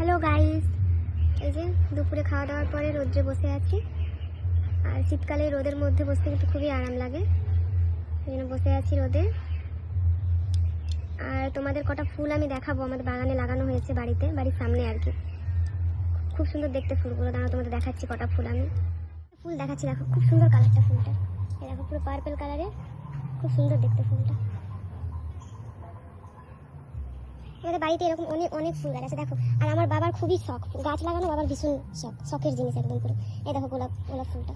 Hello guys, এই যে দুপুরে খাওয়া দাওয়ার পরে রোদ্রে বসে আছি। আর শীতকালে রোদের মধ্যে বসতে কিন্তু খুবই আরাম লাগে, এই জন্য বসে আছি রোদে। আর তোমাদের কটা ফুল আমি দেখাবো, আমাদের বাগানে লাগানো হয়েছে বাড়ির সামনে আর কি। খুব সুন্দর দেখতে ফুলগুলো, দাঁড়াও তোমাদের দেখাচ্ছি কটা ফুল আমি ফুল দেখাচ্ছি। দেখো খুব সুন্দর কালারটা ফুলটা, এই দেখো পুরো পার্পল কালারের, খুব সুন্দর দেখতে ফুলটা। আমাদের বাড়িতে এরকম অনেক অনেক ফুল গাছ আছে দেখো। আর আমার বাবার খুবই শখ গাছ লাগানো, বাবার ভীষণ শখের জিনিস একদম পুরো। এই দেখো গোলাপ ফুলটা,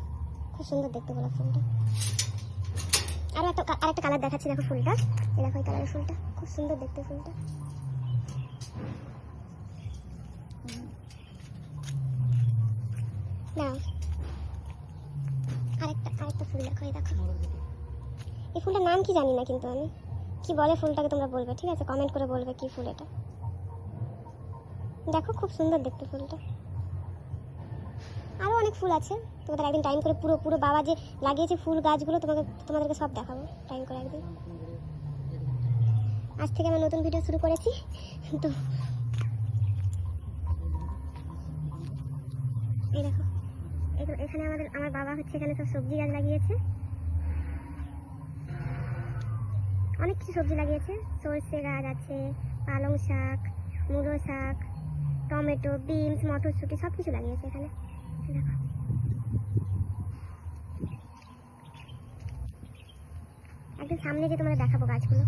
খুব সুন্দর দেখতে গোলাপ ফুলটা। আরেকটা কালার দেখাচ্ছি, দেখো ফুলটা, এই দেখো এই কালারের ফুলটা, খুব সুন্দর দেখতে ফুলটা। দাও আরেকটা ফুল দেখো, এই দেখো এই ফুলটার নাম কি জানি না, কিন্তু আমি কি বলে ফুলটাকে তোমরা বলবে, ঠিক আছে? কমেন্ট করে বলবে কি ফুল এটা। দেখো খুব সুন্দর দেখতে ফুলটা। আরও অনেক ফুল আছে, তোমাদের একদিন টাইম করে পুরো বাবা যে লাগিয়েছে ফুল গাছগুলো তোমাদেরকে সব দেখাবো টাইম করে একদিন। আজ থেকে আমার নতুন ভিডিও শুরু করেছি তো এই দেখো এখানে আমার বাবা হচ্ছে এখানে সব সবজি গাছ লাগিয়েছে, অনেক কিছু সবজি লাগিয়েছে। সর্ষে গাছ আছে, পালং শাক, মূলো শাক, টমেটো, বিনস, মটরশুঁটি সব কিছু লাগিয়েছে এখানে। দেখো একদম সামনে যে তোমাদের দেখাবো গাছগুলো।